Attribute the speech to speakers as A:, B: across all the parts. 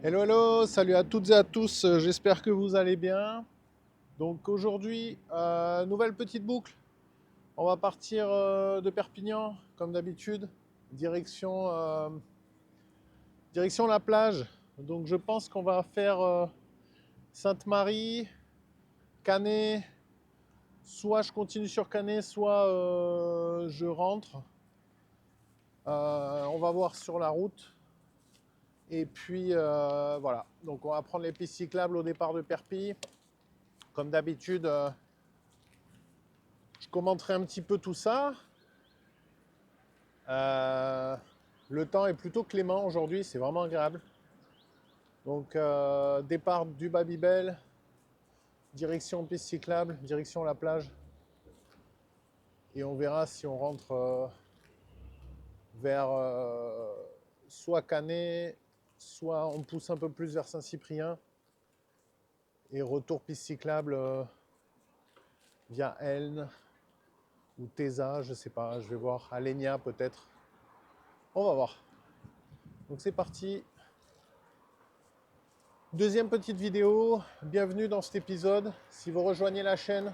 A: Hello, hello, salut à toutes et à tous, j'espère que vous allez bien. Donc aujourd'hui, nouvelle petite boucle. On va partir de Perpignan, comme d'habitude, direction, direction la plage. Donc je pense qu'on va faire Sainte-Marie, Canet, soit je continue sur Canet, soit je rentre. On va voir sur la route. Et puis voilà, donc on va prendre les pistes cyclables au départ de Perpignan. Comme d'habitude, je commenterai un petit peu tout ça. Euh, le temps est plutôt clément aujourd'hui, c'est vraiment agréable. Donc, départ du Babybel, direction piste cyclable, direction la plage. Et on verra si on rentre vers soit Canet, soit on pousse un peu plus vers Saint-Cyprien. Et retour piste cyclable via Elne ou Tesa, je sais pas, je vais voir. Alenia peut-être. On va voir. Donc c'est parti. Deuxième petite vidéo, bienvenue dans cet épisode. Si vous rejoignez la chaîne,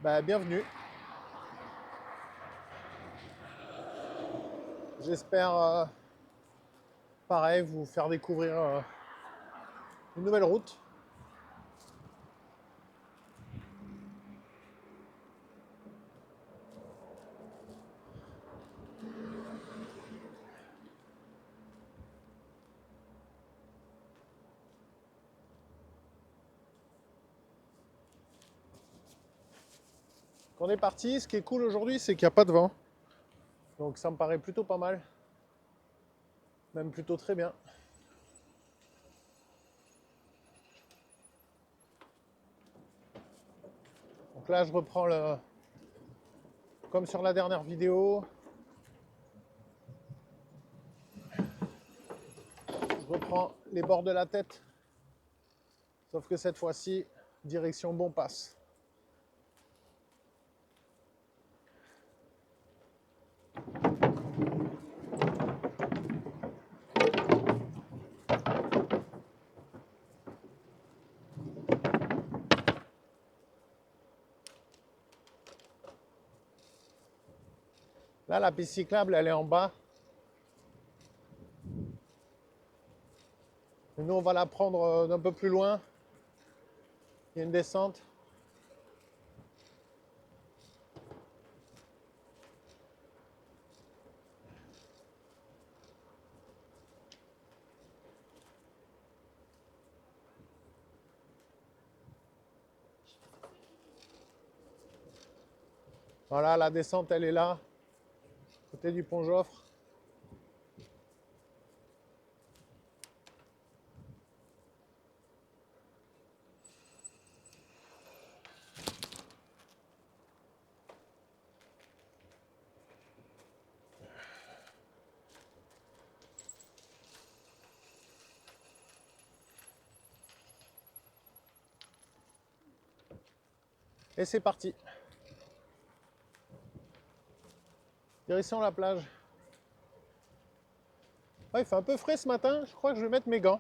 A: bienvenue. J'espère, pareil, vous faire découvrir une nouvelle route. Quand on est parti, ce qui est cool aujourd'hui, c'est qu'il n'y a pas de vent. Donc ça me paraît plutôt pas mal. Même plutôt très bien. Donc là, je reprends le... Comme sur la dernière vidéo, je reprends les bords de la tête. Sauf que cette fois-ci, direction bon passe. Là, la piste cyclable, elle est en bas. Et nous, on va la prendre d'un peu plus loin. Il y a une descente. Voilà, la descente, elle est là, côté du pont Joffre. Et c'est parti. Direction la plage. Ouais, il fait un peu frais ce matin, je crois que je vais mettre mes gants.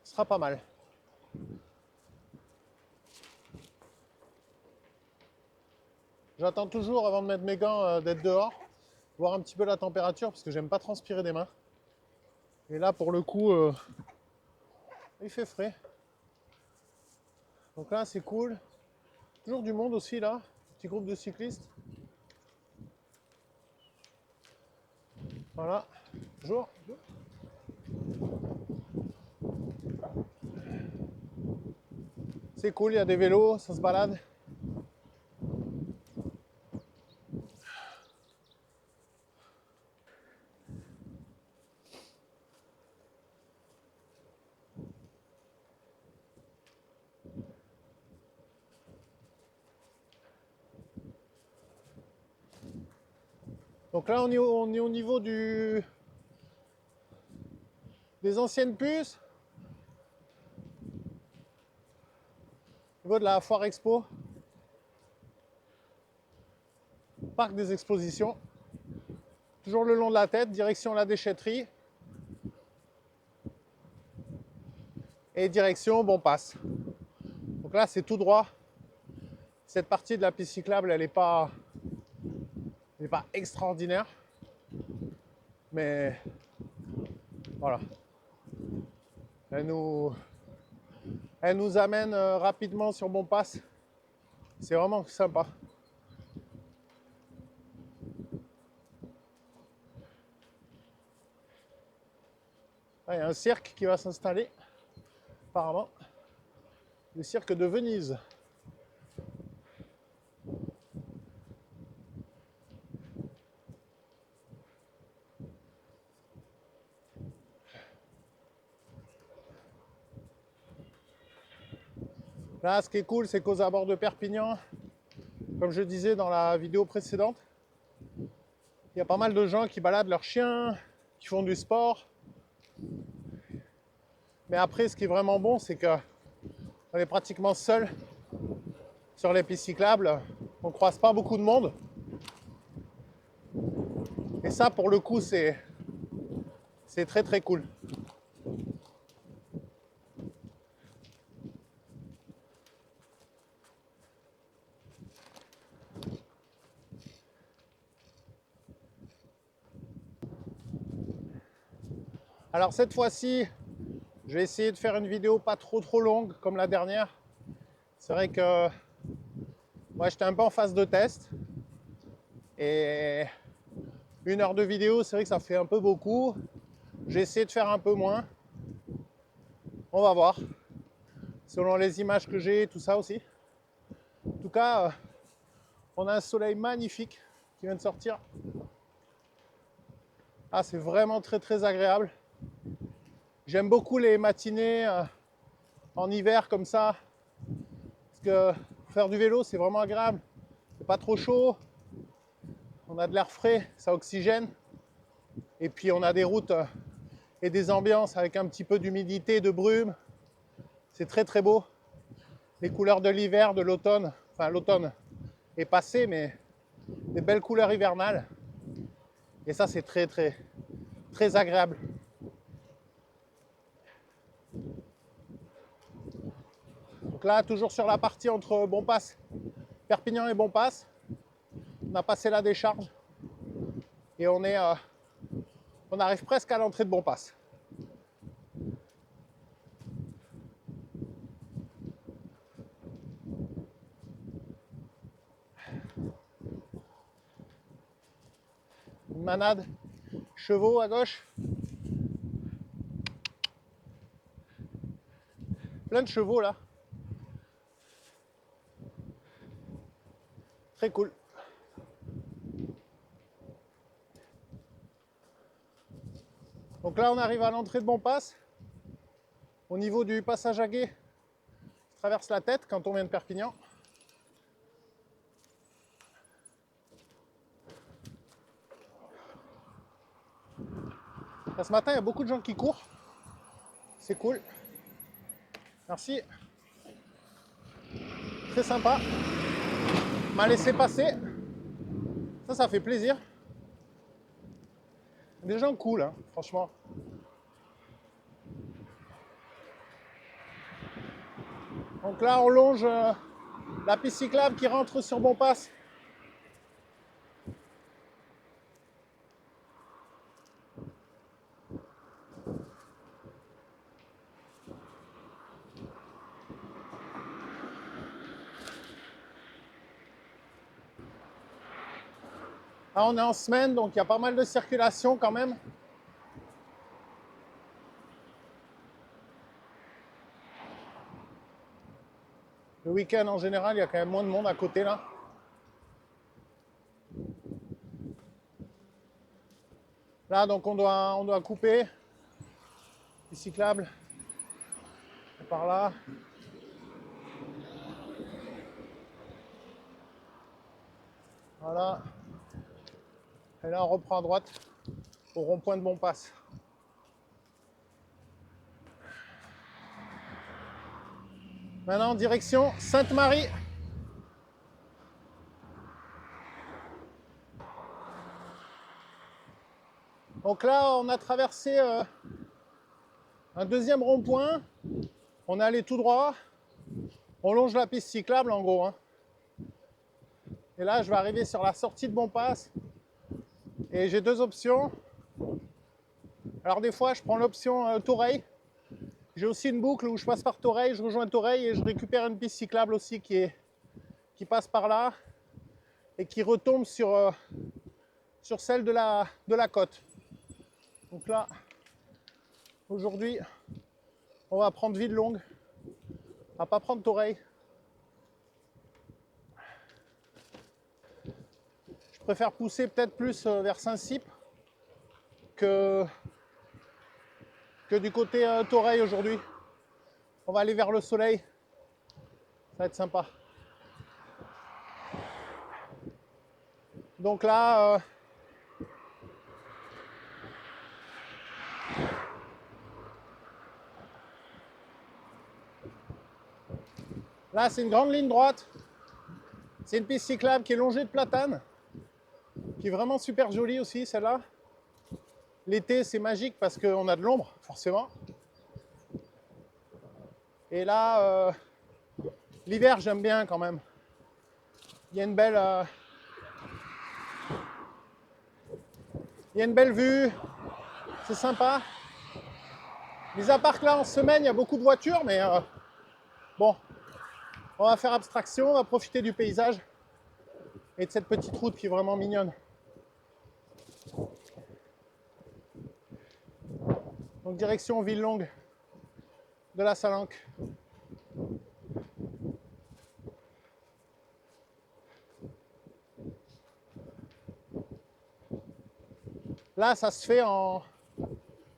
A: Ce sera pas mal. J'attends toujours avant de mettre mes gants d'être dehors, voir un petit peu la température parce que j'aime pas transpirer des mains. Et là pour le coup, il fait frais. Donc là c'est cool. Toujours du monde aussi là, petit groupe de cyclistes. Voilà, bonjour. C'est cool, il y a des vélos, ça se balade. Donc là on est au niveau des anciennes puces, au niveau de la foire expo, parc des expositions. Toujours le long de la tête, direction la déchetterie. et direction bon passe. Donc là c'est tout droit. Cette partie de la piste cyclable elle n'est pas extraordinaire, mais voilà, elle nous amène rapidement sur bon passe. C'est vraiment sympa. Il y a un cirque qui va s'installer, apparemment. Le cirque de Venise. Là, ce qui est cool, c'est qu'aux abords de Perpignan, comme je disais dans la vidéo précédente, il y a pas mal de gens qui baladent leurs chiens, qui font du sport. Mais après, ce qui est vraiment bon, c'est qu'on est pratiquement seul sur les pistes cyclables. On ne croise pas beaucoup de monde. Et ça, pour le coup, c'est très très cool. Alors cette fois-ci, je vais essayer de faire une vidéo pas trop longue comme la dernière. C'est vrai que moi j'étais un peu en phase de test. Et 1 heure de vidéo, c'est vrai que ça fait un peu beaucoup. J'ai essayé de faire un peu moins. On va voir. Selon les images que j'ai, tout ça aussi. En tout cas, on a un soleil magnifique qui vient de sortir. Ah, c'est vraiment très très agréable. J'aime beaucoup les matinées en hiver comme ça. Parce que faire du vélo, c'est vraiment agréable. C'est pas trop chaud. On a de l'air frais, ça oxygène. Et puis on a des routes et des ambiances avec un petit peu d'humidité, de brume. C'est très très beau. Les couleurs de l'hiver, de l'automne. Enfin, l'automne est passé, mais des belles couleurs hivernales. Et ça, c'est très très très agréable. Donc là, toujours sur la partie entre Bonpass, Perpignan et Bonpass, on a passé la décharge et on arrive presque à l'entrée de Bonpass. Une manade, chevaux à gauche, plein de chevaux là. Très cool. Donc là, on arrive à l'entrée de Bonpass. Au niveau du passage à gué, on traverse la tête quand on vient de Perpignan. Là, ce matin, il y a beaucoup de gens qui courent. C'est cool. Merci. Très sympa. M'a laissé passer. Ça fait plaisir. Des gens cool, hein, franchement. Donc là, on longe la piste cyclable qui rentre sur Bonpass. Là, on est en semaine, donc il y a pas mal de circulation quand même. Le week-end, en général, il y a quand même moins de monde à côté, là. Là, donc, on doit couper. Les cyclables. Par là. Voilà. Et là, on reprend à droite au rond-point de Bonpass. Maintenant, direction Sainte-Marie. Donc là, on a traversé un deuxième rond-point. On est allé tout droit, on longe la piste cyclable en gros. Hein. Et là, je vais arriver sur la sortie de Bonpass. Et j'ai deux options. Alors des fois, je prends l'option Toreil. J'ai aussi une boucle où je passe par Toreil, je rejoins Toreil et je récupère une piste cyclable aussi qui passe par là et qui retombe sur celle de la côte. Donc là, aujourd'hui, on va prendre Villelongue. On va pas prendre Toreil. Je préfère pousser peut-être plus vers Saint-Cyp que du côté Toreil aujourd'hui. On va aller vers le soleil. Ça va être sympa. Donc là, là c'est une grande ligne droite. C'est une piste cyclable qui est longée de platanes, qui est vraiment super jolie aussi celle-là. L'été c'est magique parce qu'on a de l'ombre forcément. Et là, l'hiver j'aime bien quand même. Il y a une belle, vue, c'est sympa. Mis à part que là en semaine il y a beaucoup de voitures, mais bon, on va faire abstraction, on va profiter du paysage et de cette petite route qui est vraiment mignonne. Donc direction Villelongue de la Salanque. Là, ça se fait en,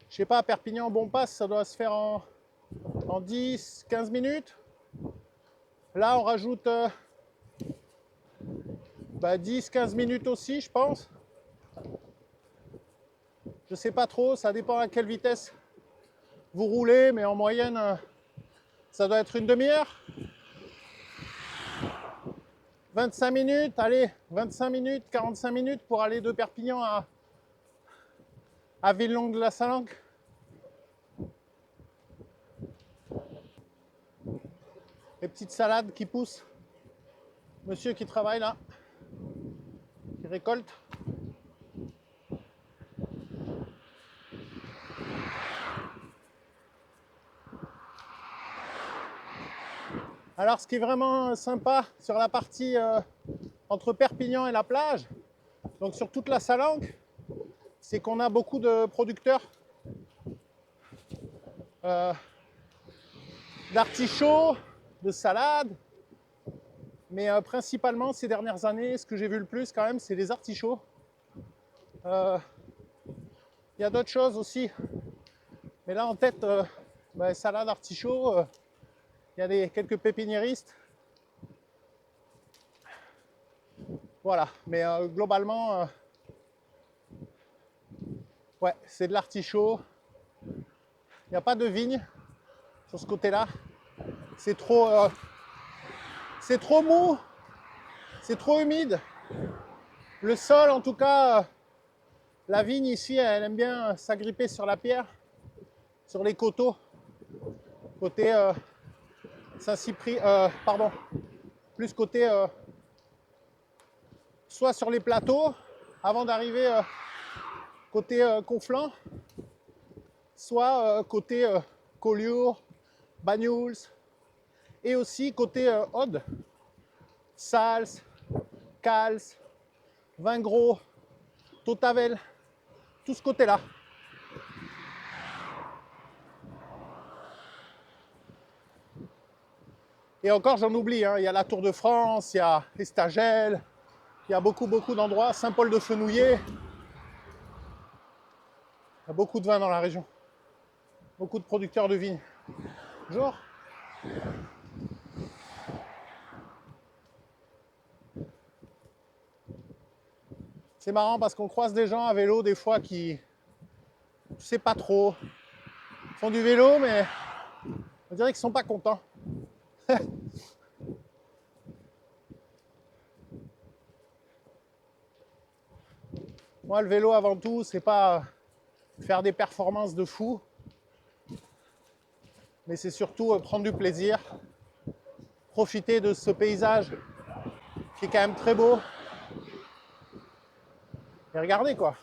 A: je sais pas, à Perpignan, Bonpass, ça doit se faire en 10-15 minutes. Là, on rajoute 10-15 minutes aussi, je pense. Je sais pas trop, ça dépend à quelle vitesse vous roulez, mais en moyenne, ça doit être une demi-heure. 25 minutes, allez, 25 minutes, 45 minutes pour aller de Perpignan à Villelongue de la Salanque. Les petites salades qui poussent. Monsieur qui travaille là, qui récolte. Alors ce qui est vraiment sympa sur la partie entre Perpignan et la plage, donc sur toute la Salanque, c'est qu'on a beaucoup de producteurs d'artichauts, de salades, mais principalement ces dernières années, ce que j'ai vu le plus quand même, c'est les artichauts. Il y a d'autres choses aussi, mais là en tête, salade, artichaut, il y a quelques pépiniéristes. Voilà, mais globalement, ouais, c'est de l'artichaut. Il n'y a pas de vigne sur ce côté-là. C'est trop mou, c'est trop humide. Le sol, en tout cas, la vigne ici, elle aime bien s'agripper sur la pierre, sur les coteaux. Côté Saint-Cyprien, plus côté soit sur les plateaux avant d'arriver côté Conflans, soit côté Collioure, Banyuls, et aussi côté Aude, Sals, Cals, Vingros, Tautavel, tout ce côté-là. Et encore, j'en oublie, hein. Il y a la Tour de France, il y a Estagel, il y a beaucoup d'endroits, Saint-Paul-de-Fenouillet. Il y a beaucoup de vin dans la région. Beaucoup de producteurs de vignes. Bonjour. C'est marrant parce qu'on croise des gens à vélo des fois qui, je sais pas trop, font du vélo, mais on dirait qu'ils sont pas contents. Moi, le vélo avant tout, c'est pas faire des performances de fou. mais c'est surtout prendre du plaisir, profiter de ce paysage qui est quand même très beau. Et regardez quoi,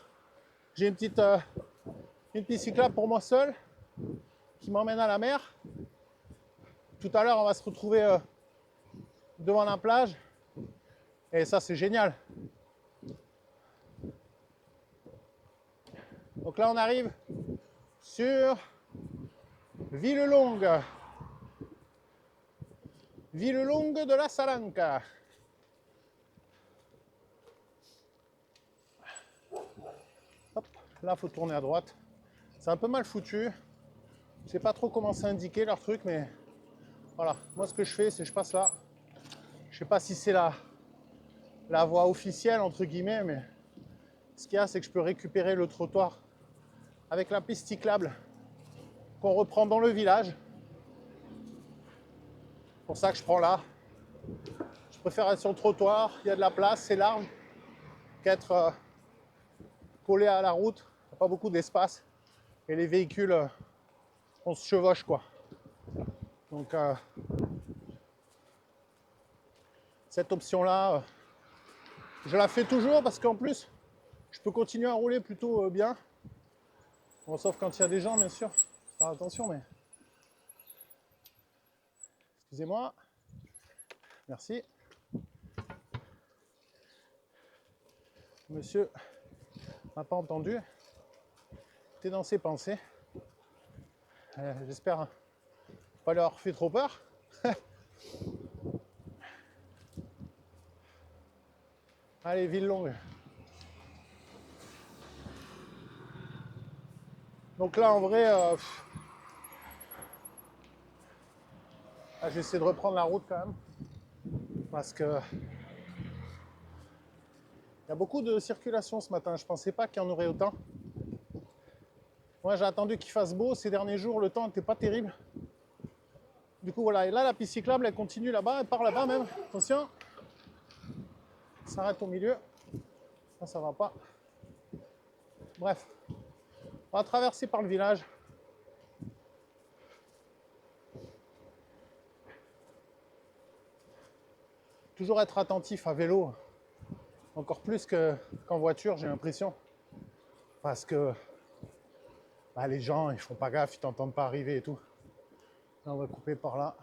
A: j'ai une petite cyclable pour moi seul qui m'emmène à la mer. Tout à l'heure, on va se retrouver devant la plage. Et ça, c'est génial. Donc là, on arrive sur Villelongue. Villelongue de la Salanca. Hop, là, il faut tourner à droite. C'est un peu mal foutu. Je sais pas trop comment c'est indiqué leur truc, mais voilà. Moi, ce que je fais, c'est que je passe là. Je sais pas si c'est la voie officielle, entre guillemets, mais ce qu'il y a, c'est que je peux récupérer le trottoir avec la piste cyclable qu'on reprend dans le village. C'est pour ça que je prends là. Je préfère être sur le trottoir, il y a de la place, c'est large, qu'être collé à la route, il n'y a pas beaucoup d'espace. Et les véhicules, on se chevauche quoi. Donc cette option-là, je la fais toujours parce qu'en plus, je peux continuer à rouler plutôt bien. Bon, sauf quand il y a des gens, bien sûr. Faire attention, mais... Excusez-moi. Merci. Monsieur n'a pas entendu. T'es dans ses pensées. J'espère pas leur fait trop peur. Allez, Villelongue. Donc là, en vrai, je vais essayer de reprendre la route quand même. Parce que il y a beaucoup de circulation ce matin. Je pensais pas qu'il y en aurait autant. Moi, j'ai attendu qu'il fasse beau. Ces derniers jours, le temps n'était pas terrible. Du coup, voilà. Et là, la piste cyclable, elle continue là-bas. Elle part là-bas même. Attention. Elle s'arrête au milieu. Ça va pas. Bref. On va traverser par le village. Toujours être attentif à vélo. Encore plus qu'en voiture, j'ai l'impression. Parce que les gens, ils font pas gaffe, ils t'entendent pas arriver et tout. Là, on va couper par là.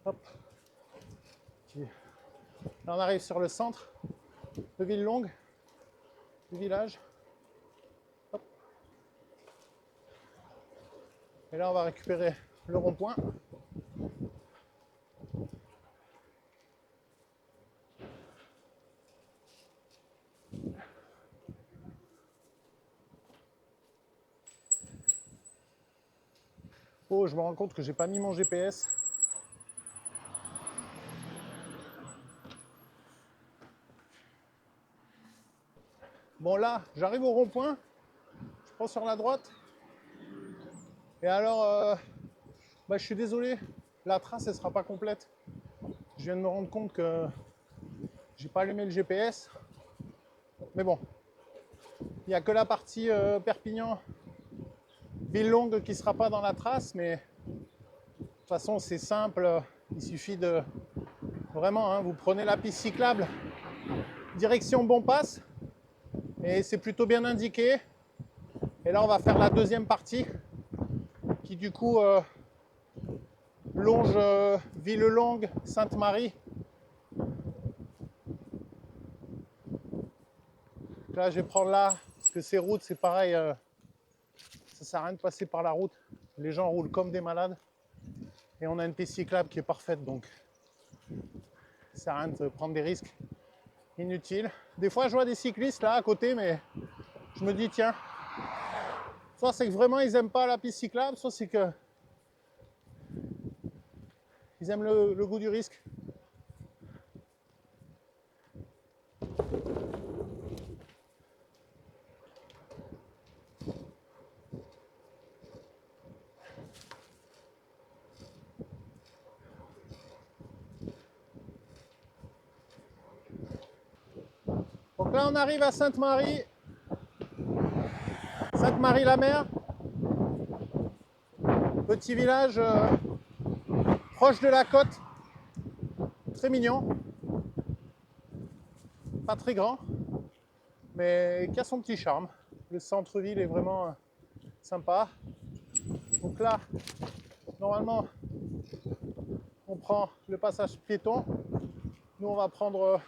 A: Hop. Là, on arrive sur le centre de Villelongue, du village. Hop. Et là, on va récupérer le rond-point. Oh, je me rends compte que j'ai pas mis mon GPS. Bon là, j'arrive au rond-point, je prends sur la droite. Et alors, je suis désolé, la trace elle sera pas complète. Je viens de me rendre compte que j'ai pas allumé le GPS. Mais bon, il n'y a que la partie Perpignan Villelongue qui sera pas dans la trace, mais de toute façon c'est simple, il suffit de vraiment, hein, vous prenez la piste cyclable direction Bonpass et c'est plutôt bien indiqué. Et là on va faire la deuxième partie qui du coup longe Villelongue, Sainte-Marie. Là je vais prendre là parce que ces routes c'est pareil, ça sert à rien de passer par la route, les gens roulent comme des malades et on a une piste cyclable qui est parfaite, donc ça sert à rien de prendre des risques inutiles. Des fois je vois des cyclistes là à côté, mais je me dis tiens, soit c'est que vraiment ils aiment pas la piste cyclable, soit c'est que ils aiment le goût du risque. Donc là on arrive à Sainte-Marie, Sainte-Marie-la-Mer. Petit village proche de la côte, très mignon, pas très grand, mais qui a son petit charme. Le centre-ville est vraiment sympa. Donc là, normalement, on prend le passage piéton. Nous, on va prendre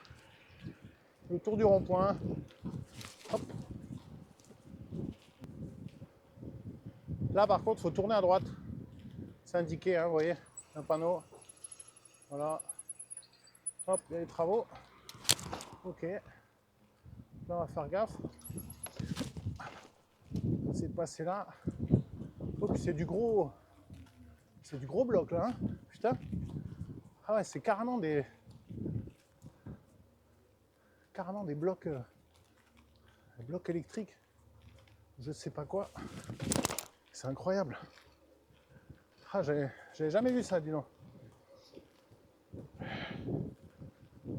A: le tour du rond-point. Hop. Là, par contre, il faut tourner à droite. C'est indiqué, hein, vous voyez, un panneau. Voilà. Hop, il y a les travaux. Ok. Là, on va faire gaffe. C'est de passer là. Oh, puis c'est du gros bloc là, hein. Putain. Ah ouais, c'est carrément des blocs électriques. Je sais pas quoi. C'est incroyable. Ah, j'avais jamais vu ça, dis donc.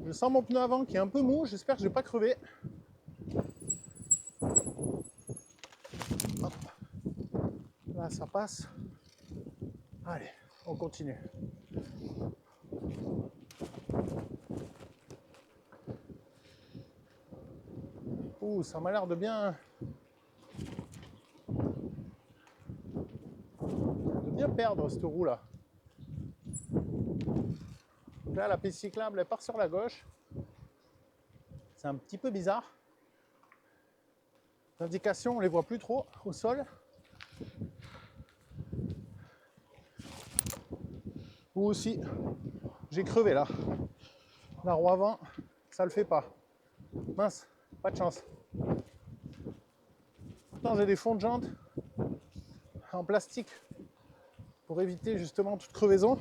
A: Je sens mon pneu avant qui est un peu mou. J'espère que je vais pas crever. Hop. Là, ça passe. Allez, on continue. Ouh, ça m'a l'air de bien perdre cette roue là. Donc là, la piste cyclable elle part sur la gauche. C'est un petit peu bizarre. Les indications, on les voit plus trop au sol. Ou aussi, j'ai crevé là. La roue avant, ça le fait pas. Mince, pas de chance. Pourtant, j'ai des fonds de jantes en plastique pour éviter justement toute crevaison.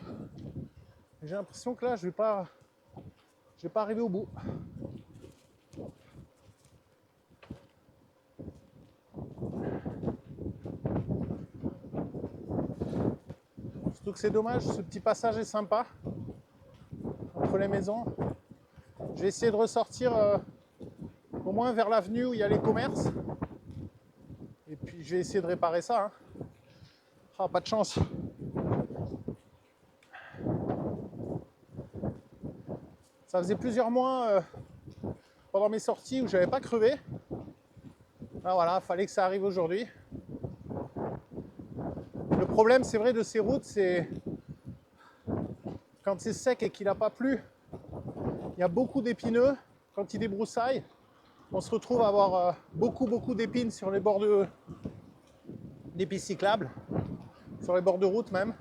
A: J'ai l'impression que là, je vais pas arriver au bout. Surtout que c'est dommage, ce petit passage est sympa entre les maisons. Je vais essayer de ressortir au moins vers l'avenue où il y a les commerces. Et puis je vais essayer de réparer ça. Hein. Ah, pas de chance. Ça faisait plusieurs mois pendant mes sorties où j'avais pas crevé. Ah voilà, fallait que ça arrive aujourd'hui. Le problème, c'est vrai, de ces routes, c'est quand c'est sec et qu'il n'a pas plu, il y a beaucoup d'épineux. Quand il débroussaille, on se retrouve à avoir beaucoup d'épines sur les bords des pistes cyclables, sur les bords de route même.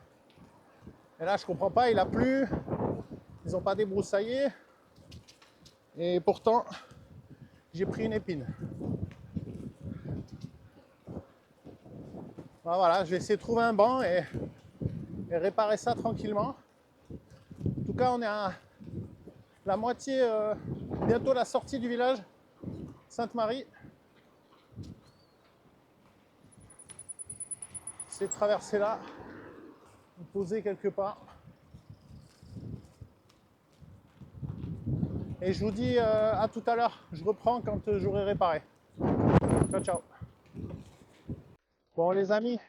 A: Et là, je comprends pas, il a plu, ils n'ont pas débroussaillé, et pourtant, j'ai pris une épine. Ben voilà, je vais essayer de trouver un banc et réparer ça tranquillement. En tout cas, on est à la moitié, bientôt la sortie du village Sainte-Marie. C'est de traverser là, me poser quelque part. Et je vous dis à tout à l'heure. Je reprends quand j'aurai réparé. Ciao, ciao. Bon les amis,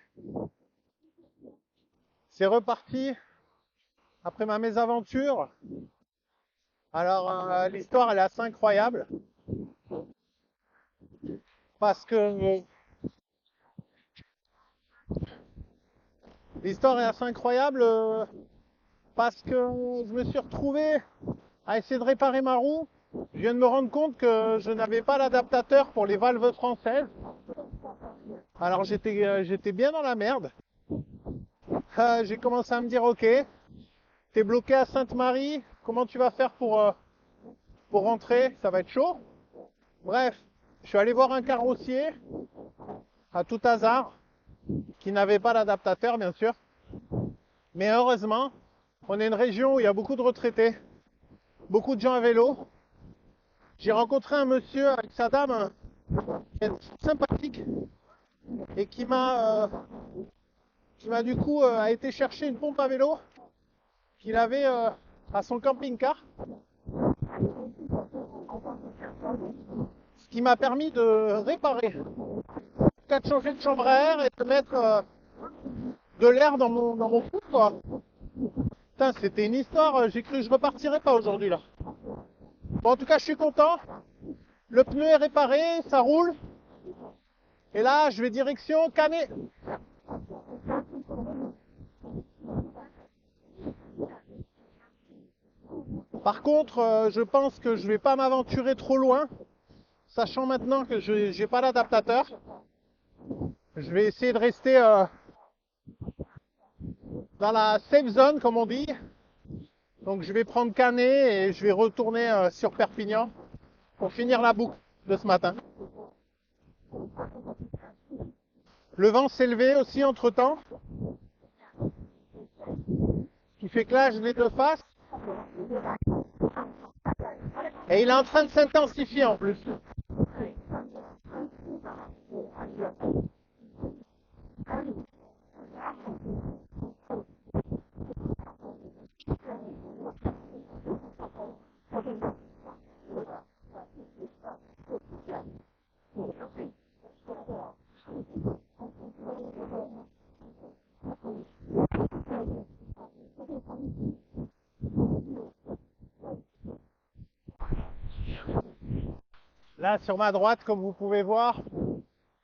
A: c'est reparti après ma mésaventure. Alors l'histoire elle est assez incroyable. Parce que l'histoire est assez incroyable parce que je me suis retrouvé à essayer de réparer ma roue. Je viens de me rendre compte que je n'avais pas l'adaptateur pour les valves françaises. Alors j'étais bien dans la merde. J'ai commencé à me dire ok, t'es bloqué à Sainte-Marie, comment tu vas faire pour rentrer? Ça va être chaud. Bref, je suis allé voir un carrossier à tout hasard qui n'avait pas d'adaptateur bien sûr. Mais heureusement, on est une région où il y a beaucoup de retraités, beaucoup de gens à vélo. J'ai rencontré un monsieur avec sa dame qui est sympathique et qui m'a du coup a été chercher une pompe à vélo qu'il avait à son camping-car. Ce qui m'a permis de réparer, de changer de chambre à air et de mettre de l'air dans mon cou, quoi. Putain, c'était une histoire, j'ai cru que je repartirais pas aujourd'hui là. Bon, en tout cas, je suis content. Le pneu est réparé, ça roule. Et là, je vais direction Canet. Par contre, je pense que je vais pas m'aventurer trop loin, sachant maintenant que je n'ai pas l'adaptateur. Je vais essayer de rester dans la safe zone, comme on dit. Donc je vais prendre Canet et je vais retourner sur Perpignan pour finir la boucle de ce matin. Le vent s'est levé aussi entre temps, qui fait que là je l'ai de face. Et il est en train de s'intensifier en plus. Là sur ma droite, comme vous pouvez voir,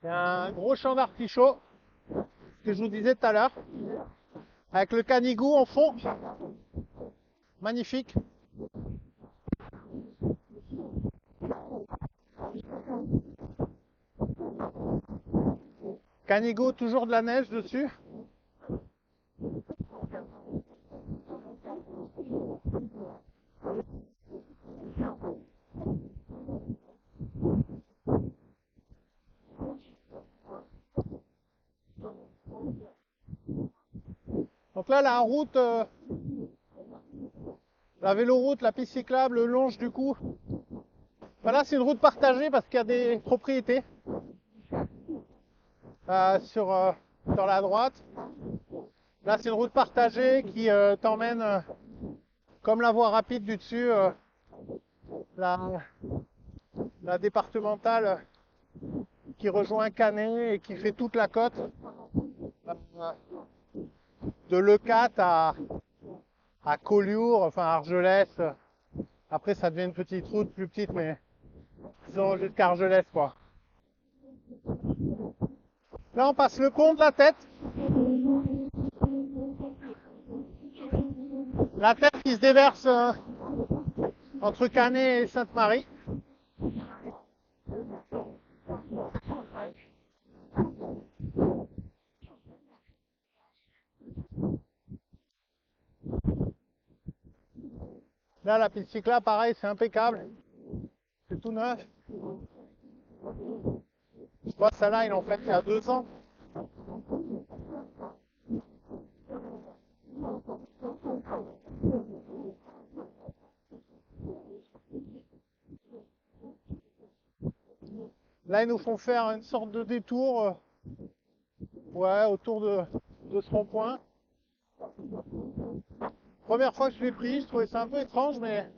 A: il y a un gros champ d'artichaut, ce que je vous disais tout à l'heure, avec le canigou en fond. Magnifique. Canigou, toujours de la neige dessus. Donc là, la route, la véloroute, la piste cyclable longe du coup. Voilà, c'est une route partagée parce qu'il y a des propriétés sur la droite. Là, c'est une route partagée qui t'emmène, comme la voie rapide du dessus, la départementale qui rejoint Canet et qui fait toute la côte de Leucate à Collioure, enfin Argelès. Après, ça devient une petite route plus petite, mais disons jusqu'à Argelès, quoi. Là, on passe le pont de la Tête. La Tête qui se déverse entre Canet et Sainte-Marie. Là, la piste cyclable, pareil, c'est impeccable. C'est tout neuf. Je vois, celle-là, ils l'ont faite il y a 2 ans. Là, ils nous font faire une sorte de détour ouais, autour de ce rond-point. Première fois que je l'ai pris, je trouvais ça un peu étrange, mais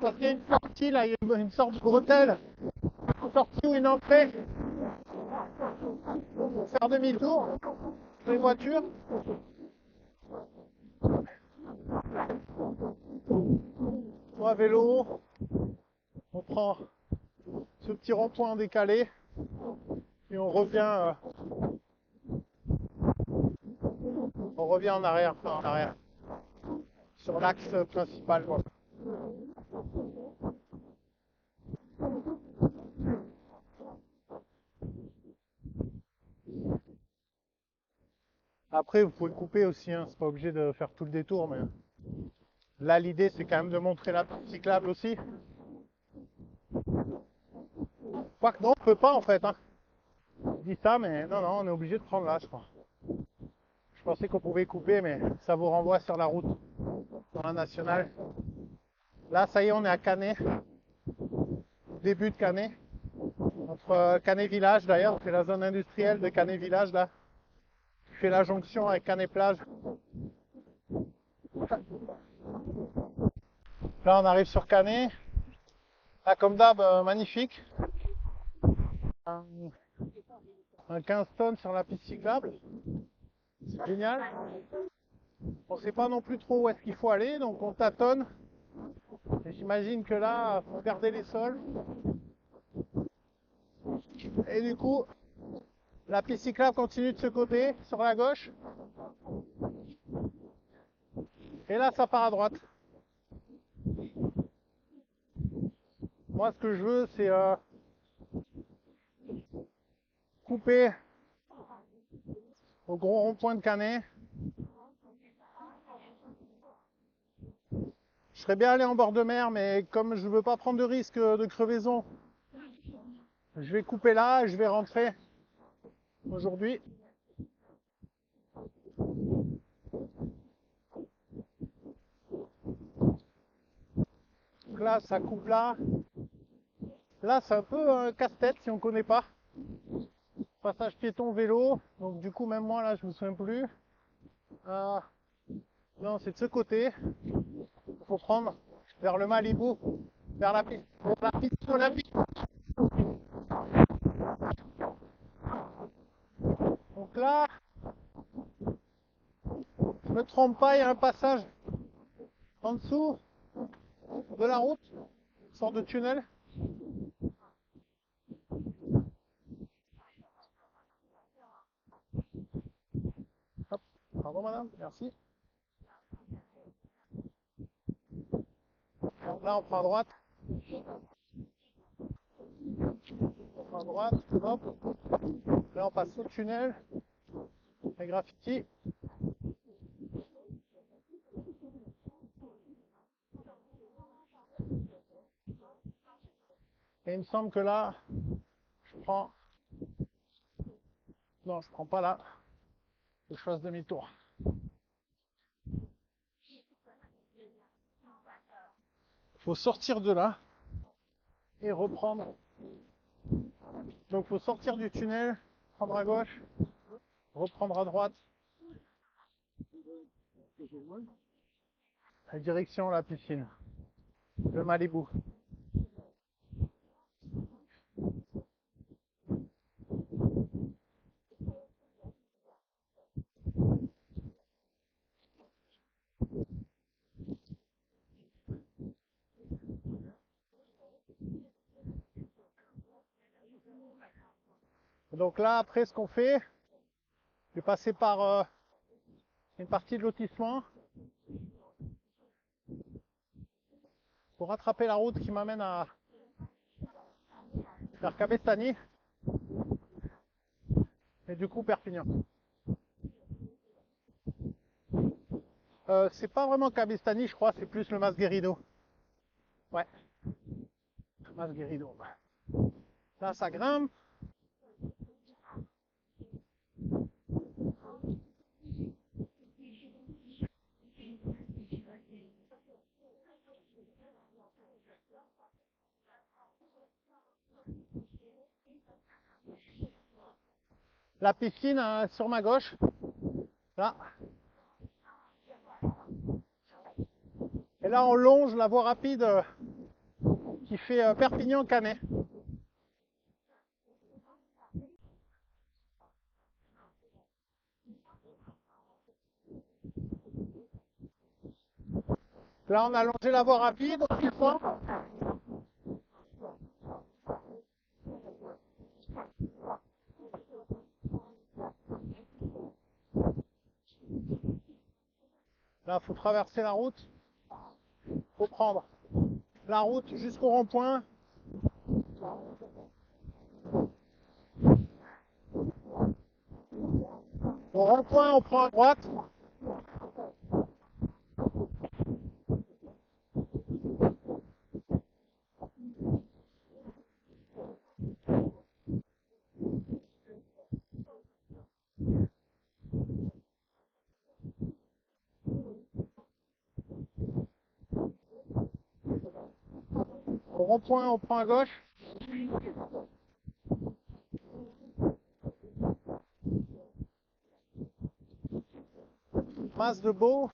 A: parce qu'il y a une sortie, là, il y a une sorte de bretelle, une sortie ou une entrée pour faire demi-tour sur les voitures. Moi, à vélo, on prend ce petit rond-point décalé et on revient en arrière, sur l'axe principal, quoi. Après, vous pouvez couper aussi, hein, c'est pas obligé de faire tout le détour, mais là, l'idée, c'est quand même de montrer la piste cyclable aussi. Quoique non, on peut pas en fait, hein. Je dis ça, mais non, on est obligé de prendre là, je crois. Je pensais qu'on pouvait couper, mais ça vous renvoie sur la route, sur la nationale. Là, ça y est, on est à Canet, début de Canet, entre Canet Village d'ailleurs, c'est la zone industrielle de Canet Village là, qui fait la jonction avec Canet Plage. Là, on arrive sur Canet. Là, comme d'hab, magnifique. Un 15 tonnes sur la piste cyclable. Génial. On ne sait pas non plus trop où est-ce qu'il faut aller, donc on tâtonne. Et j'imagine que là, il faut garder les sols. Et du coup, la piste cyclable continue de ce côté, sur la gauche. Et là, ça part à droite. Moi, ce que je veux, c'est couper au gros rond-point de Canet. Je serais bien allé en bord de mer, mais comme je ne veux pas prendre de risque de crevaison, je vais couper là et je vais rentrer aujourd'hui. Donc là, ça coupe là. Là, c'est un peu un casse-tête si on ne connaît pas. Passage piéton vélo. Donc du coup, même moi, là, je me souviens plus. Non, c'est de ce côté. Il faut prendre vers le Malibu, vers la piste. La piste olympique. Donc là, je me trompe pas, il y a un passage en dessous de la route, une sorte de tunnel. Hop, pardon madame, merci. Donc là, on prend à droite. On prend à droite, hop. Là, on passe au tunnel. Les graffitis. Et il me semble que là, je prends... Non, je prends pas là. Je fasse demi-tour. Il faut sortir de là et reprendre. Donc il faut sortir du tunnel, prendre à gauche, reprendre à droite. La direction la piscine, le Malibu. Donc là, après, ce qu'on fait, je vais passer par une partie de lotissement pour rattraper la route qui m'amène à vers Cabestany et du coup Perpignan. C'est pas vraiment Cabestany, je crois, c'est plus le Masguerido. Ouais, Masguerido. Là, ça grimpe. La piscine sur ma gauche. Là. Et là, on longe la voie rapide qui fait Perpignan-Canet. Là, on a longé la voie rapide. Là, il faut traverser la route. Il faut prendre la route jusqu'au rond-point. Au rond-point, on prend à droite. Au rond-point, on prend à gauche. Mas de Beau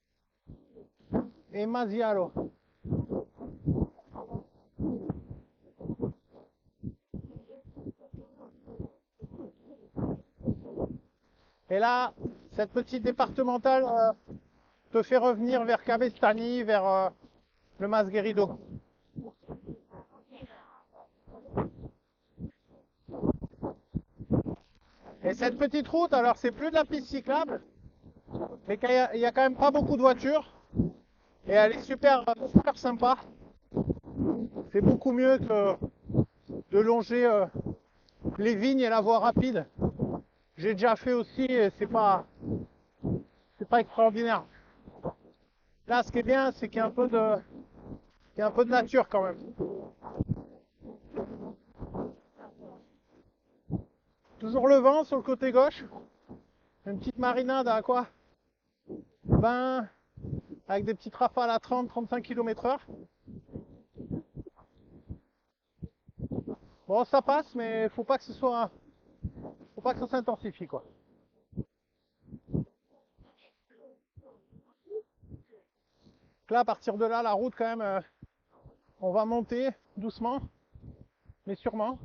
A: et Masiaro. Et là, Cette petite départementale te fait revenir vers Cabestany, vers le Mas Guerido. Et cette petite route, alors c'est plus de la piste cyclable, mais il y a quand même pas beaucoup de voitures. Et elle est super, super sympa. C'est beaucoup mieux que de longer les vignes et la voie rapide. J'ai déjà fait aussi et c'est pas extraordinaire. Là, ce qui est bien, c'est qu'il y a un peu de nature quand même. Toujours le vent sur le côté gauche. Une petite marinade à quoi 20, avec des petites rafales à 30-35 km/h. Bon, ça passe, mais faut pas que ça s'intensifie quoi. Là, à partir de là, la route quand même, on va monter doucement, mais sûrement.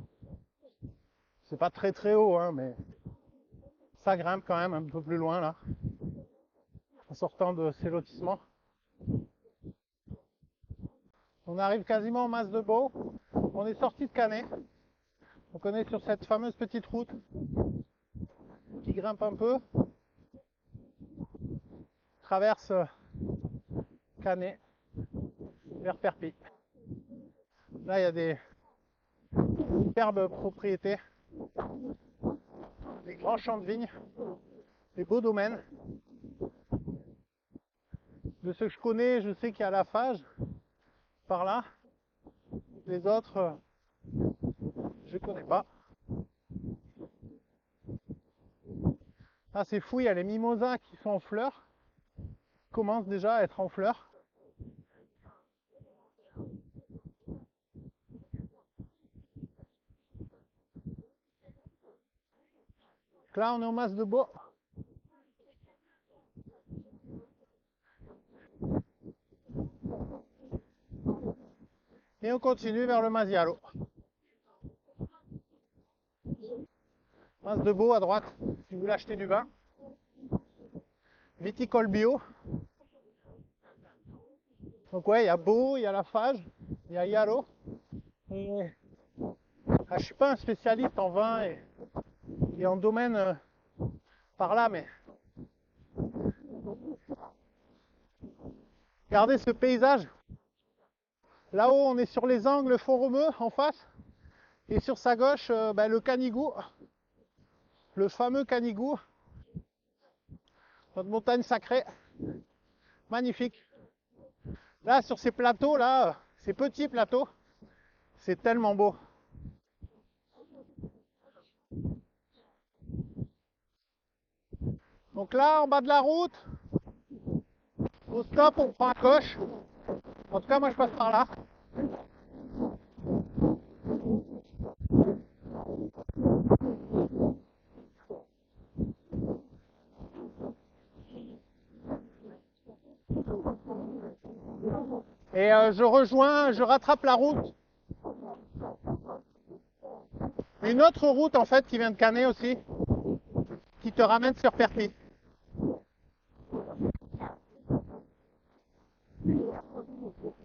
A: C'est pas très très haut, hein, mais ça grimpe quand même un peu plus loin là, en sortant de ces lotissements. On arrive quasiment au Mas de Beau. On est sorti de Canet. Donc on est sur cette fameuse petite route qui grimpe un peu. Traverse Canet vers Perpignan. Là il y a des superbes propriétés, des grands champs de vignes, des beaux domaines. De ceux que je connais, je sais qu'il y a la Fage par là. Les autres, je ne connais pas. Ah, c'est fou, il y a les mimosas qui sont en fleurs, qui commencent déjà à être en fleurs. Donc là, on est au Mas de Beau. Et on continue vers le Masialo. Mas de Beau à droite, si vous voulez acheter du vin. Viticole bio. Donc ouais, il y a Beau, il y a la Fage, il y a Yalo. Et je ne suis pas un spécialiste en vin et en domaine par là, mais regardez ce paysage. Là-haut, on est sur les Angles Font-Romeu en face. Et sur sa gauche, le Canigou. Le fameux Canigou. Notre montagne sacrée. Magnifique. Là, sur ces plateaux, là, ces petits plateaux, c'est tellement beau. Donc là, en bas de la route, au stop, on prend à gauche. En tout cas, moi, je passe par là. Et je rattrape la route. Une autre route, en fait, qui vient de Canet aussi, qui te ramène sur Perpignan.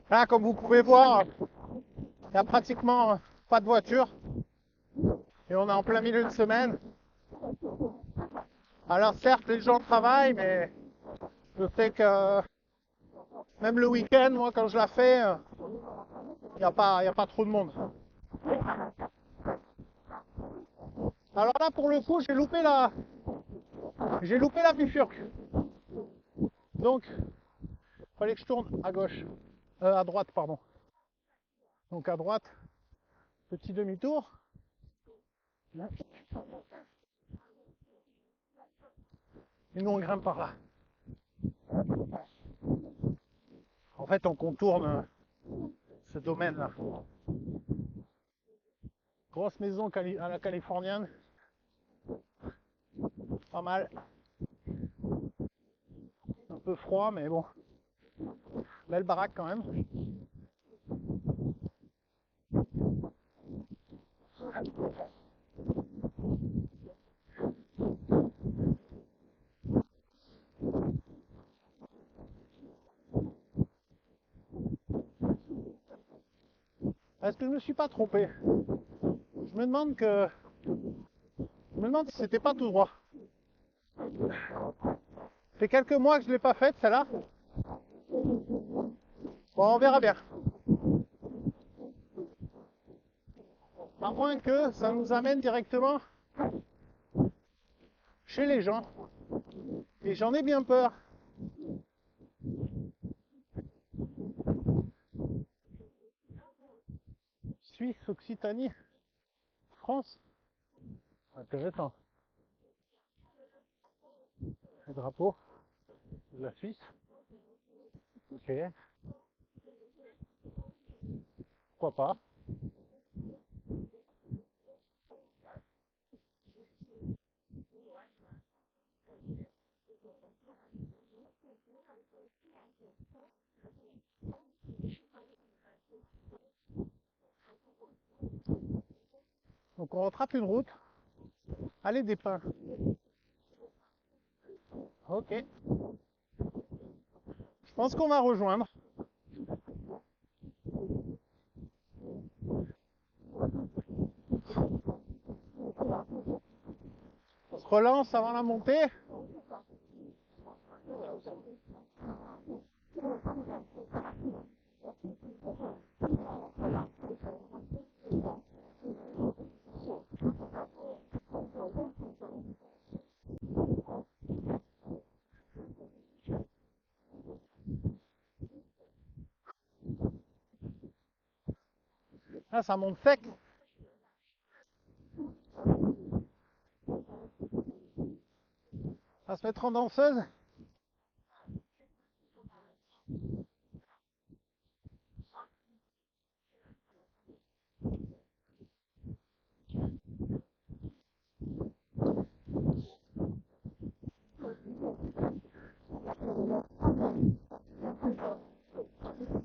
A: Là, comme vous pouvez voir, il n'y a pratiquement pas de voiture. Et on est en plein milieu de semaine. Alors certes, les gens travaillent, mais je sais que même le week-end, moi, quand je la fais, il n'y a pas trop de monde. Alors là, pour le coup, j'ai loupé la bifurque. Donc, il fallait que je tourne à gauche, à droite, pardon. Donc à droite, petit demi-tour. Et nous, on grimpe par là. En fait, on contourne ce domaine-là. Grosse maison à la californienne. Pas mal. Un peu froid, mais bon. Belle baraque quand même. Est-ce que je me suis pas trompé? Je me demande si c'était pas tout droit. Ça fait quelques mois que je l'ai pas faite, celle-là. Bon, on verra bien. À moins que ça nous amène directement chez les gens. Et j'en ai bien peur. Suisse, Occitanie, France. Intéressant. Le drapeau de la Suisse. Ok. Pourquoi pas. Donc on rattrape une route. Allez, des pins. Ok. Je pense qu'on va rejoindre. On se relance avant la montée. Là, ça monte sec. Ça se mettre en danseuse.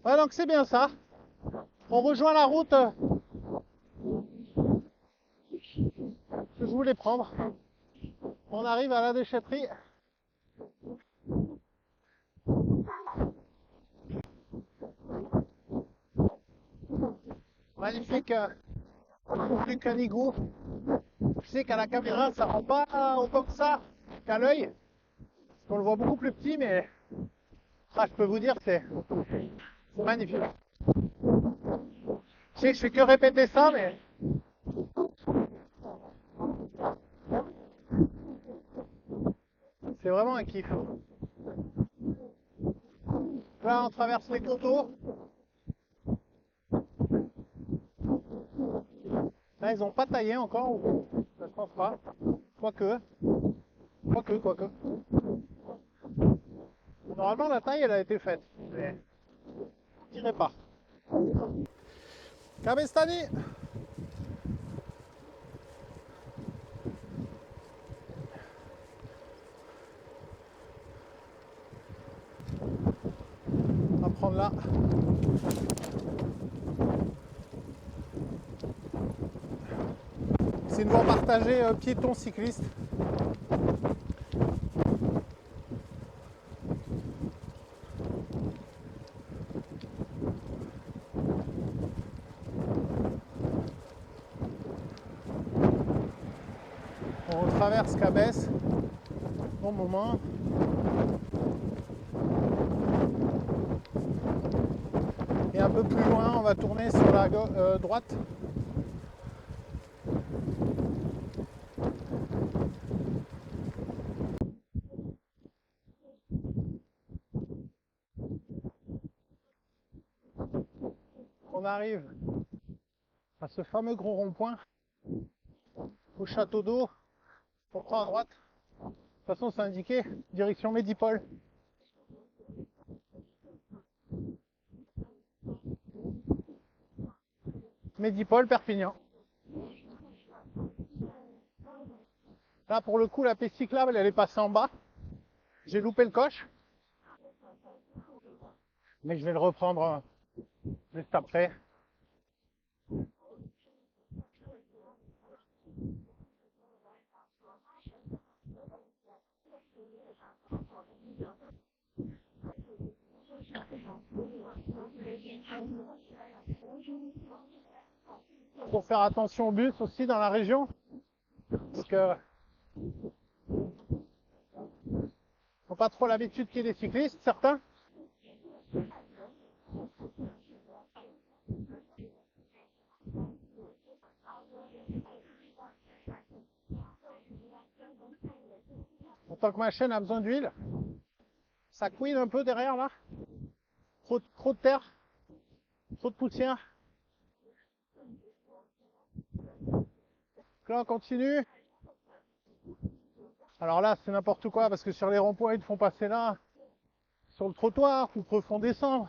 A: Ouais, donc c'est bien ça. On rejoint la route que je voulais prendre. On arrive à la déchetterie. Magnifique, plus qu'un igloo. Je sais qu'à la caméra, ça rend pas autant que ça qu'à l'œil. On le voit beaucoup plus petit, mais je peux vous dire que c'est magnifique. Je sais que je fais que répéter ça, mais c'est vraiment un kiff. Là, on traverse les coteaux. Là, ils n'ont pas taillé encore, ou je pense pas. Quoique. Normalement, la taille, elle a été faite. Mais je dirais pas. Kabestani. On va prendre là. C'est une voie partagée piéton-cycliste. On traverse Cabès. Bon moment. Et un peu plus loin, on va tourner sur la droite. On arrive à ce fameux gros rond-point, au château d'eau. On prend à droite. De toute façon, c'est indiqué, direction Médipole. Médipole, Perpignan. Là, pour le coup, la piste cyclable, elle est passée en bas. J'ai loupé le coche. Mais je vais le reprendre juste après. pour faire attention aux bus aussi dans la région. Parce que n'ont pas trop l'habitude qu'il y ait des cyclistes, certains. En tant que ma chaîne a besoin d'huile, ça couine un peu derrière là. Trop de terre, trop de poussière. Donc là on continue. Alors là c'est n'importe quoi parce que sur les ronds-points ils te font passer là, sur le trottoir, ou te font descendre,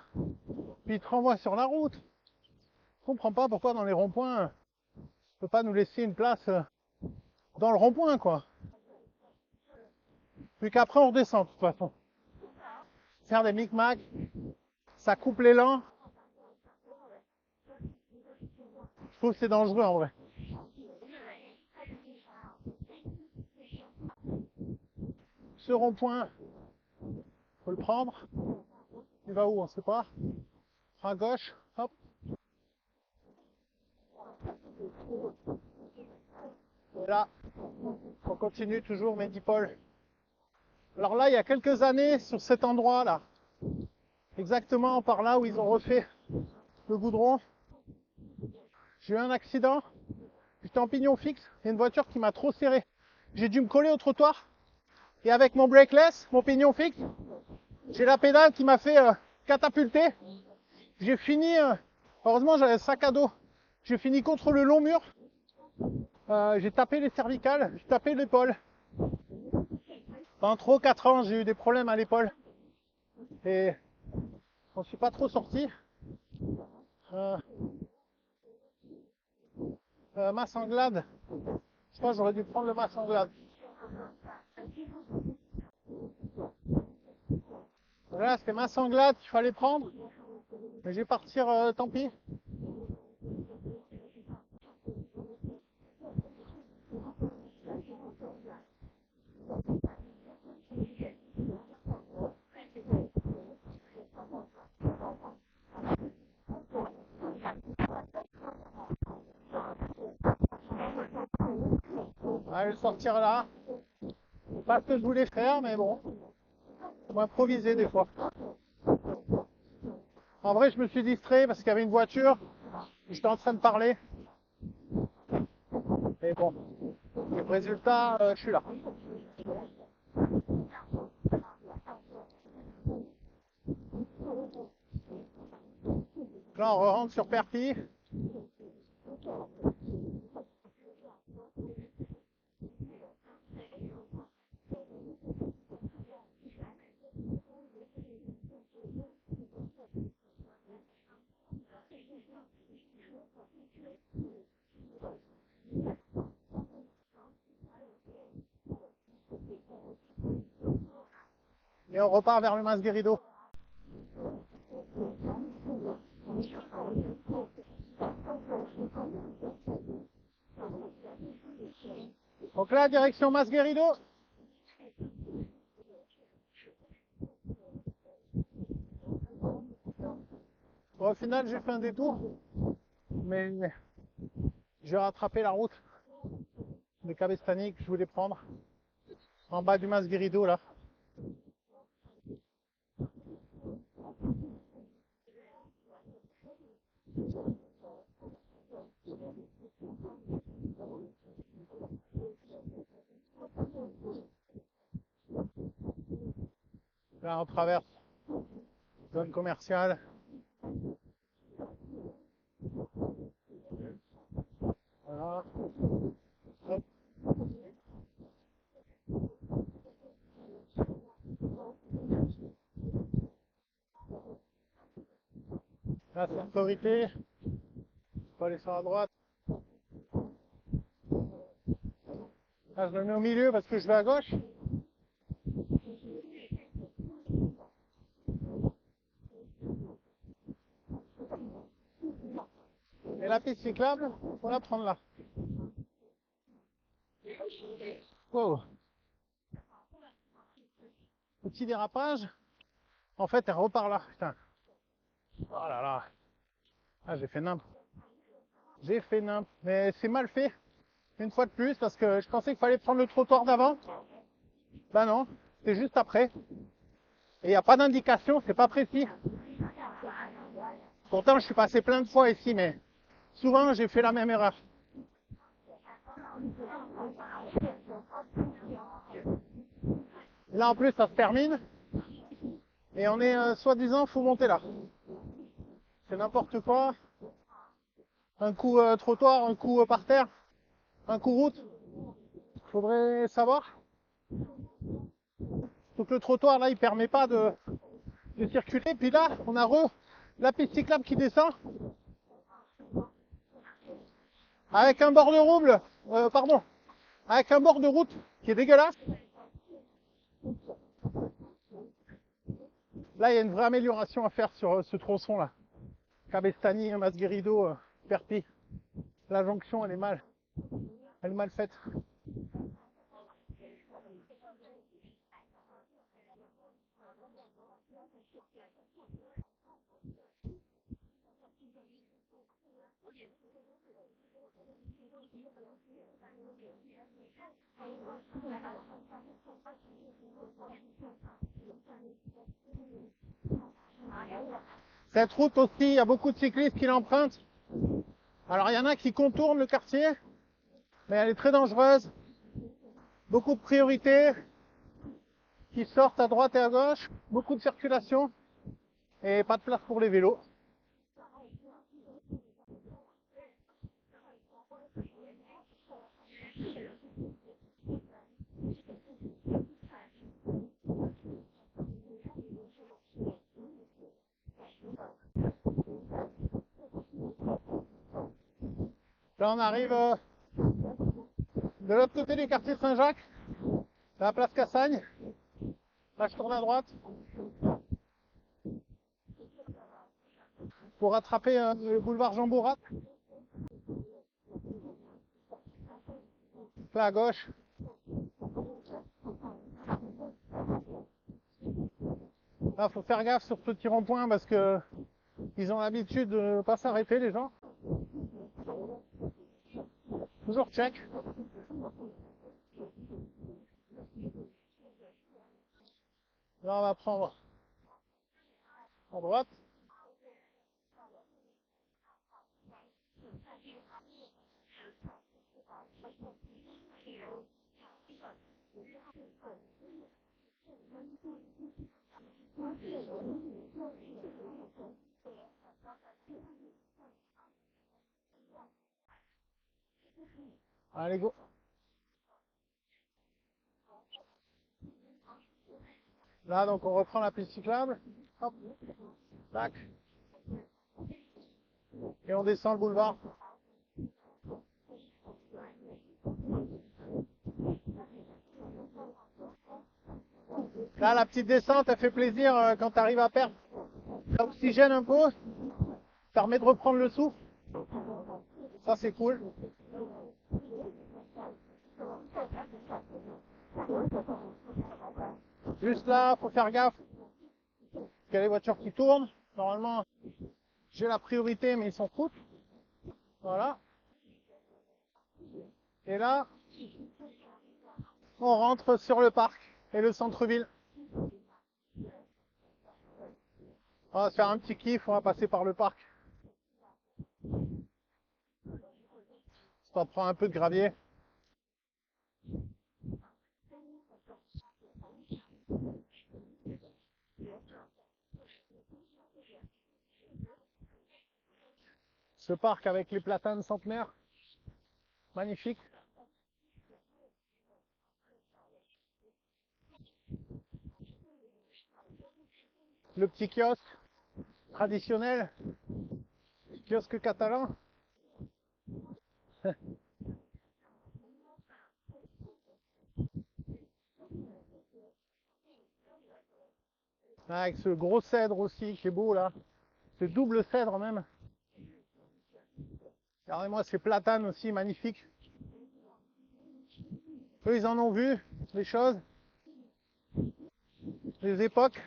A: puis ils te renvoient sur la route. Je comprends pas pourquoi dans les ronds-points on peut pas nous laisser une place dans le rond-point quoi. Puis qu'après on redescend de toute façon. Faire des micmacs, ça coupe l'élan. Je trouve que c'est dangereux en vrai. Ce rond-point, faut le prendre. Il va où on sait pas. À gauche, hop. Et là, on continue toujours Medipol. Alors là, il y a quelques années, sur cet endroit-là, exactement par là où ils ont refait le goudron, j'ai eu un accident. J'étais en pignon fixe, il y a une voiture qui m'a trop serré. J'ai dû me coller au trottoir. Et avec mon brakeless, mon pignon fixe, j'ai la pédale qui m'a fait catapulter. J'ai fini, heureusement j'avais le sac à dos, j'ai fini contre le long mur. J'ai tapé les cervicales, j'ai tapé l'épaule. Pendant 3 ou 4 ans, j'ai eu des problèmes à l'épaule. Et je ne suis pas trop sorti. Massanglade. Je crois que j'aurais dû prendre le Massanglade. Là, c'était Massanglade qu'il fallait prendre. Mais je vais partir, tant pis. Je vais sortir là. Pas ce que je voulais faire, mais bon. Faut improviser des fois. En vrai, je me suis distrait parce qu'il y avait une voiture. J'étais en train de parler. Mais bon, le résultat, je suis là. Là, on rentre sur Perpignan. Et on repart vers le Masguerido. Donc là, direction Masguerido. Bon, au final, j'ai fait un détour. Mais j'ai rattrapé la route de Cabestany que je voulais prendre. En bas du Masguerido, là. Là, on traverse zone commerciale. Voilà. Hop. Là, c'est une priorité. Il faut aller sur la droite. Là, je me mets au milieu parce que je vais à gauche. Et la piste cyclable, il faut la prendre là. Wow. Petit dérapage. En fait, elle repart là. Putain. Oh là là. Ah, j'ai fait nimp. J'ai fait nimp. Mais c'est mal fait, une fois de plus, parce que je pensais qu'il fallait prendre le trottoir d'avant. Bah non, c'est juste après. Et il n'y a pas d'indication, c'est pas précis. Pourtant, je suis passé plein de fois ici, mais souvent, j'ai fait la même erreur. Là, en plus, ça se termine. Et on est, soi-disant, faut monter là. C'est n'importe quoi. Un coup trottoir, un coup par terre, un coup route. Faudrait savoir. Donc le trottoir, là, il permet pas de circuler. Puis là, on a la piste cyclable qui descend. Avec un bord de avec un bord de route qui est dégueulasse. Là, il y a une vraie amélioration à faire sur ce tronçon-là. Cabestany, Masguerido, Perpignan. La jonction, elle est mal faite. Cette route aussi, il y a beaucoup de cyclistes qui l'empruntent. Alors, il y en a qui contournent le quartier, mais elle est très dangereuse. Beaucoup de priorités qui sortent à droite et à gauche, beaucoup de circulation et pas de place pour les vélos. Là, on arrive de l'autre côté du quartier Saint-Jacques, à la place Cassagne. Là, je tourne à droite pour rattraper le boulevard Jean Bourrat. Là, à gauche. Là, faut faire gaffe sur ce petit rond-point parce que ils ont l'habitude de ne pas s'arrêter, les gens. Toujours check. Là, on va prendre à droite. Allez, go. Là, donc, on reprend la piste cyclable. Hop. Tac. Et on descend le boulevard. Là, la petite descente, elle fait plaisir quand tu arrives à perdre. Ça oxygène un peu. Permet de reprendre le souffle. Ça, c'est cool. Juste là, faut faire gaffe. Parce qu'il y a les voitures qui tournent. Normalement, j'ai la priorité, mais ils s'en foutent. Voilà. Et là, on rentre sur le parc et le centre-ville. On va se faire un petit kiff, on va passer par le parc. Ça prend un peu de gravier. Ce parc avec les platanes centenaires. Magnifique. Le petit kiosque traditionnel. Kiosque catalan. Avec ce gros cèdre aussi qui est beau là. Ce double cèdre même. Regardez-moi ces platanes aussi magnifiques. Eux ils en ont vu les choses, les époques.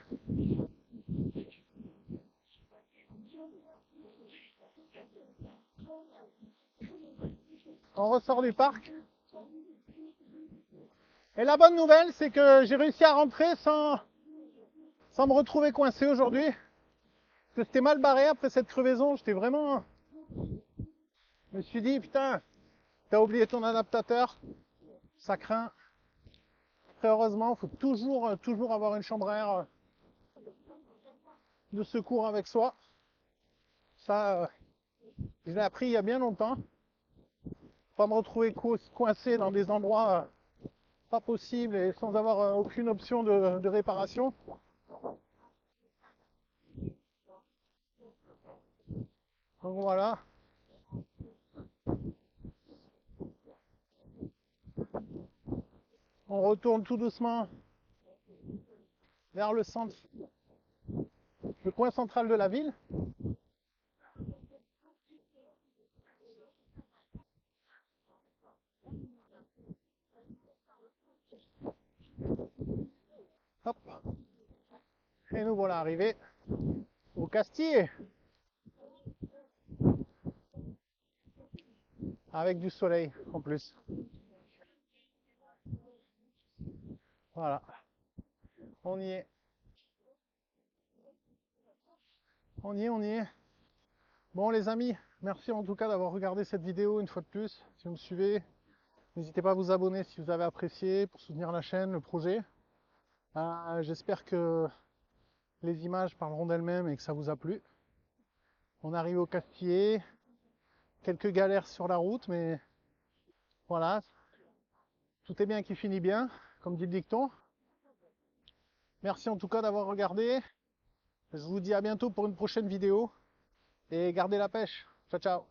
A: On ressort du parc. Et la bonne nouvelle, c'est que j'ai réussi à rentrer sans me retrouver coincé aujourd'hui. Parce que c'était mal barré après cette crevaison. J'étais vraiment... Je me suis dit, putain, t'as oublié ton adaptateur. Ça craint. Très heureusement, il faut toujours avoir une chambre à air de secours avec soi. Ça, je l'ai appris il y a bien longtemps. Pas me retrouver coincé dans des endroits pas possibles et sans avoir aucune option de réparation. Donc voilà. On retourne tout doucement vers le centre, le coin central de la ville. Hop. Et nous voilà arrivés au Castille avec du soleil en plus. Voilà. On y est. On y est, on y est. Bon les amis, merci en tout cas d'avoir regardé cette vidéo une fois de plus. Si vous me suivez, n'hésitez pas à vous abonner si vous avez apprécié pour soutenir la chaîne, le projet. J'espère que les images parleront d'elles-mêmes et que ça vous a plu. On arrive au Castillé, quelques galères sur la route, mais voilà, tout est bien qui finit bien, comme dit le dicton. Merci en tout cas d'avoir regardé. Je vous dis à bientôt pour une prochaine vidéo et gardez la pêche. Ciao, ciao.